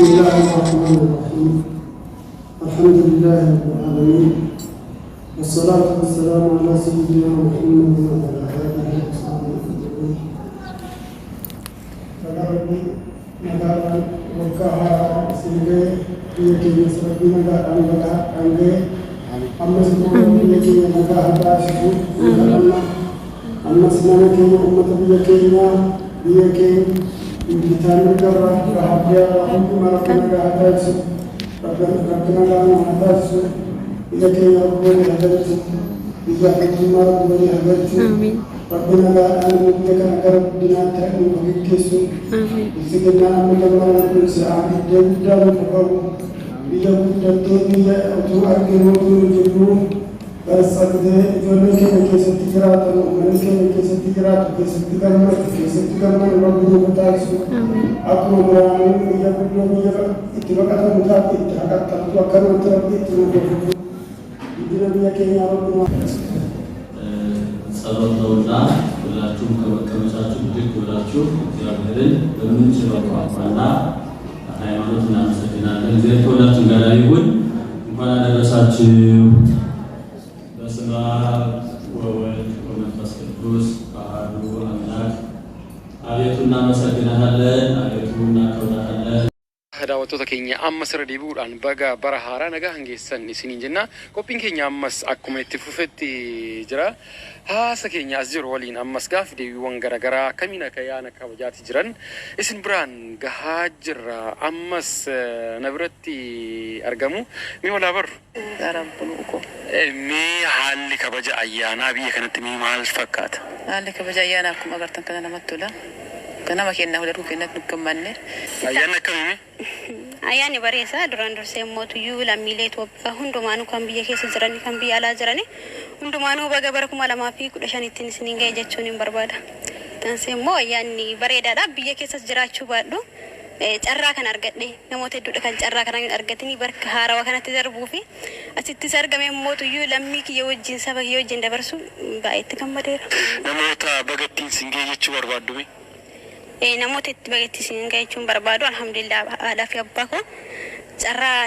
بسم الله الرحمن الرحيم الحمد لله رب العالمين والصلاة والسلام على سيدنا محمد وعلى آله وصحبه أجمعين. فقربي نقارا وكاها سيدي يكي يسربي نقارا نقارا عنده أما سيدنا يكي نقارا باشكو أما سيدنا يكي أمة بيكي Intitan negara bahagia hukum negara atas rakyat atas ilahi Allah atas ilahi Allah beri atas rabbana anugerahkan agar dinata ini begitu istiqamah menjalankan usaha dan berkau ia berjaya ia untuk akhirnya menjadi Asal-asal jodohnya kesetigrat atau mereka kesetigrat Rabbi bertaksir. Aku meramu ia berdua itu kata mutat itu kata akan terjadi itu berlaku. Ini dia kenya Rabbi. Salam doa berlaku kebesaran berlaku Israel bermuncul pada hayat dan sekitar Israel pada negara itu pada dasar ወመንፈስ ቅዱስ አሐዱ አምላክ አቤቱ እናመሰግንሃለን፣ አቤቱ እናከብርሃለን። daawwattoota keenya ammas irra deebi'uudhaan baga bara haaraa nagaa hangeessan isiniin jenna. Qophiin keenya ammas akkuma itti fufetti jira. Haasa keenya as jiru waliin ammas gaafi deebiiwwan garaagaraa akkamiin akka yaana kabajaati jiran isin biraan gahaa jirra. Ammas na biratti argamu mee walaa barru mee haalli kabaja ayyaanaa biyya kanatti mee maal fakkaata? Haalli kabaja ayyaanaa akkuma agartan kana namatti tola. Kanama kenna wala kennat nukammanne ayyaana akkamii ayyaani bareessa duraan dursee mootuyyuu lammiilee Itoophiyaa hundumaanuu kan biyya keessa jiran kan biyya alaa jiran hundumaanuu baga bara 2015 ittiin isiniin ga'e jechuun hin barbaada. Tansee immoo ayyaanni bareedaadha. Biyya keessa jiraachuu baadhu carraa kan argadhe namoota hedduudha kan carraa kana argatanii barka haarawaa kanatti darbuu fi asittis argame mootuyyuu lammii kiyya wajjin saba kiyya wajjin dabarsu baay'eetti gammadeera. Namoota bagattiin isin ga'e jechuu barbaaddu mee? Namoota itti bagattiin isin ga'e jechuun barbaadu alhamdulillah haadhaa fi abbaa koo carraa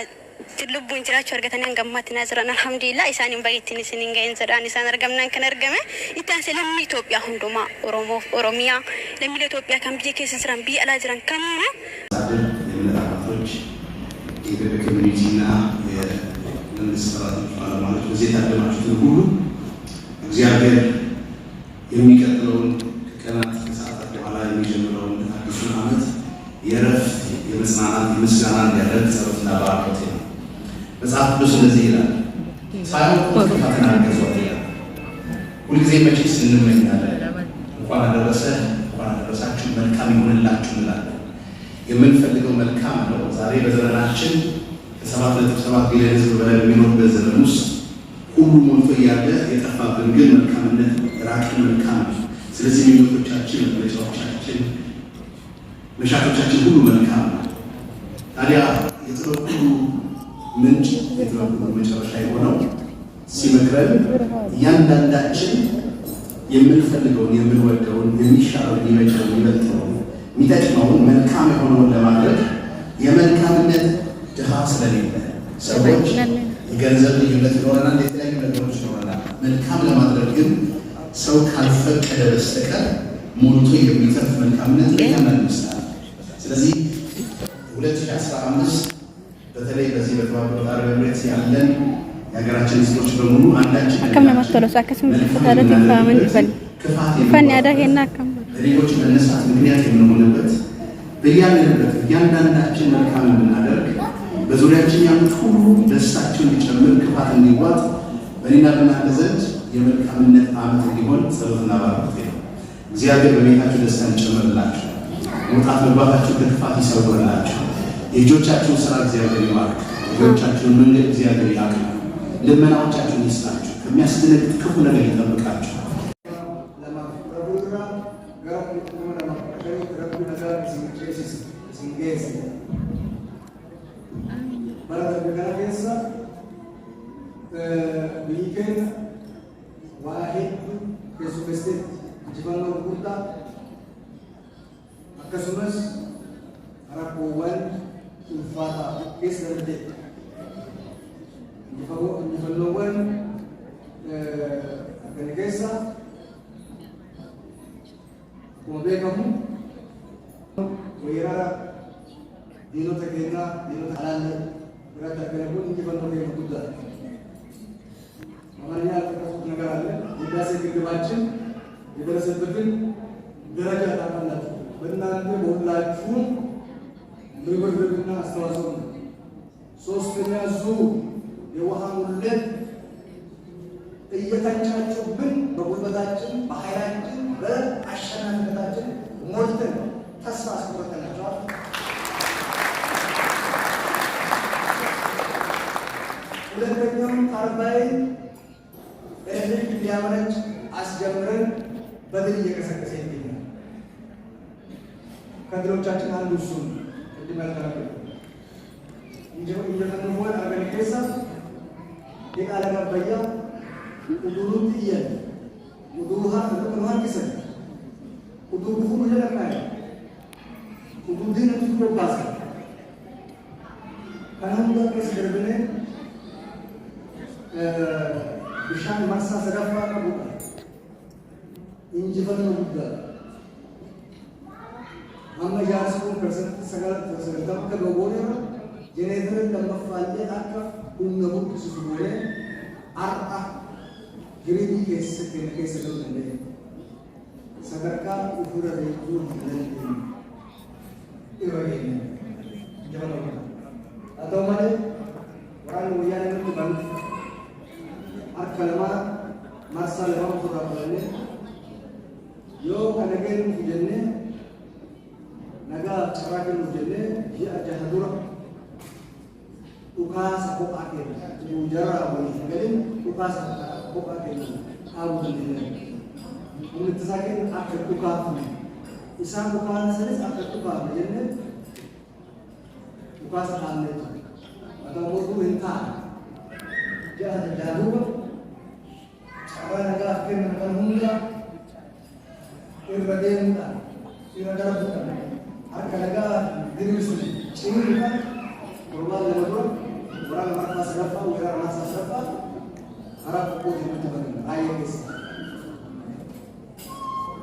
lubbuun jiraachuu argatanii gammaatti naa jiran alhamdulillah isaaniin bagattiin isin ga'een jedhaan isaan argamnaan kan argame ittaanse lammii Itoophiyaa hundumaa Oromoof Oromiyaa lammiilee Itoophiyaa kan biyya keessa jiran biyya alaa jiran kamuu የኢትዮጵያ ኮሚኒቲና የመንግስት ሰራተኞች ባለሙያዎች በዚህ የታደማችሁትን ሁሉ እግዚአብሔር የሚቀጥለውን ከቀናት ከሰዓታት በኋላ የሚጀምረውን አዲሱን ዓመት የእረፍት የመጽናናት የምስጋና እንዲያደርግ ጸሎትና ባርኮቴ ነው። መጽሐፍ ቅዱስ እንደዚህ ይላል፣ ሳያውቁ ክፋትን አገዟት ይላል። ሁልጊዜ መቼስ እንመኛለን እንኳን አደረሰህ እንኳን አደረሳችሁ መልካም ይሁንላችሁ እንላለን። የምንፈልገው መልካም ነው። ዛሬ በዘመናችን ከ7.7 ቢሊዮን ሕዝብ በላይ በሚኖርበት ዘመን ውስጥ ሁሉ ሞልቶ እያለ የጠፋብን ግን መልካምነት ራቅን መልካም ነው። ስለዚህ ምኞቶቻችን፣ መግለጫዎቻችን፣ መሻቶቻችን ሁሉ መልካም ነው። ታዲያ የጥበብ ሁሉ ምንጭ የጥበብ ሁሉ መጨረሻ የሆነው ሲመክረን እያንዳንዳችን የምንፈልገውን የምንወደውን የሚሻለውን የሚበጀውን የሚበልጠውን የሚጠቅመውን መልካም የሆነውን ለማድረግ የመልካምነት ድሃ ስለሌለ ሰዎች የገንዘብ ልዩነት ይኖረናል፣ የተለያዩ ነገሮች ይኖረናል። መልካም ለማድረግ ግን ሰው ካልፈቀደ በስተቀር ሞልቶ የሚተርፍ መልካምነት ለኛም ይመስላል። ስለዚህ 2015 በተለይ በዚህ በተባበሩት አረብ ኤሚሬትስ ያለን የሀገራችን ህዝቦች በሙሉ አንዳችን ሌሎች መነሳት ምክንያት የምንሆንበት በያለንበት እያንዳንዳችን መልካም የምናደርግ በዙሪያችን ያሉት ሁሉ ደስታቸው እንዲጨምር ክፋት እንዲዋጥ በእኔና በእናንተ ዘንድ የመልካምነት ዓመት እንዲሆን ጸሎትና ባርኮቴ ነው። እግዚአብሔር በቤታችሁ ደስታ እንጨምርላችሁ፣ መውጣት መግባታችሁ ከክፋት ይሰውርላችሁ፣ የእጆቻችሁን ስራ እግዚአብሔር ይባርክ፣ የእጆቻችሁን መንገድ እግዚአብሔር ያቅና፣ ልመናዎቻችሁን ይስጣችሁ፣ ከሚያስደነግጥ ክፉ ነገር ይጠብቃችሁ። keessatti injifannoo gurguddaa akkasumas rakkoowwan ulfaataa keessa darbee injifannoowwan akkana keessa akkuma beekamu weerara diinota keenyaa diinota alaalee biratti argamuun injifannoo keenya guddaadha. አማርኛ ያልተቀመጡ ነገር አለ። የህዳሴ ግድባችን የደረሰበትን ደረጃ ታውቃላችሁ። በእናንተ በሁላችሁም ርብርብና አስተዋጽኦ ነው። ሶስተኛ ዙር የውሃ ሙሌት እየተንጫጩብን በጉልበታችን፣ በኃይላችን፣ በአሸናፊነታችን ሞልተን ተስፋ አስቆርጠናቸዋል። ሁለተኛው ታርባይን ኤሌክትሪክ እንዲያመነጭ አስጀምረን በድል እየቀሰቀሰ ይገኛል። ከድሎቻችን አንዱ እሱ ቅድም ያልተናገሩ እየተንሆን አገር ኬሳ የቃለ ገበያ ቁዱሩን ትየን ቁዱሩሃ ቁዱሩሃን ኪሰን ቁዱሩሁ ይለቃል ቁዱሩን ትቆባሰ ከናም ጋር ስለብነ bishaan marsaa sadaffaa qabudha. Injifannoo guddaa. Amma ijaarsi kun persentii 90% akka gabooneera jeneetarri lammaffaallee akka humna guddisuuf goolee har'a giriidii keessa galuu dandeenya. Sadarkaa ofirra beekuu hin dandeenye. Irra keenya. Injifannoo guddaa. Haa ta'u malee waraanni wayyaanee nutti bantu Kalama masa lama pura pulane, yo kangen mujenne, naga cerakan mujenne, dia aja hadura, ukas aku pakai, ujara awal, kemudian ukas aku pakai, awu sendiri, menyesakin akhir ukas, isam ukas selis akhir ukas, mujenne, ukas ane, atau murku entah, dia ada jadul. Karena negara akhir menghunda, irradenta, irradar bukan. Harga negara diri sendiri. Ini bukan korban lebaran, orang mata serapa, orang mata serapa, harap kau tidak terbangun. Ayat kes.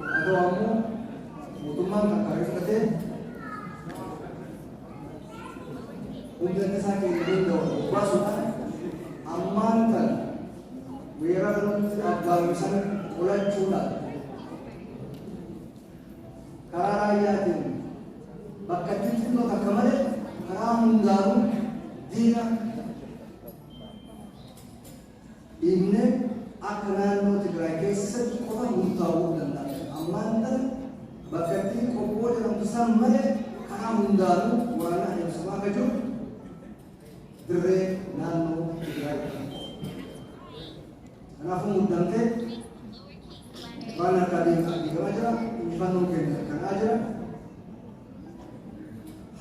Atau kamu, mutuman tak kari kete, untuk kesakit ini doa, basuhan, amankan. Weeraraan Afgaanistan olaanchuudhaan karaa raayyaatiin bakka xixiqqoo takka malee karaa hundaanuu diina dhiibnee akka naannoo Tigraay keessatti qofa murtaa'uu danda'a. Ammaan kana bakka xixiqqoo jedhamtu san malee karaa hundaanuu waraana adeemsifamaa akka jiru dirree naannoo Tigraay. Kenapa mudahnya? Karena tadi aja, infanong kan aja.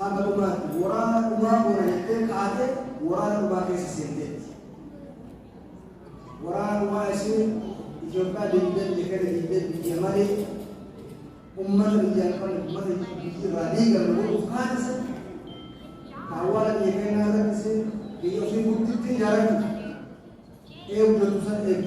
Hamba rumah itu kade, rumah kesesente. Rumah itu juga di Jamari, umat yang umat di Radi kalau bukan sih. Awal yang ada sih, dia sih bukti jalan. Udah tulisan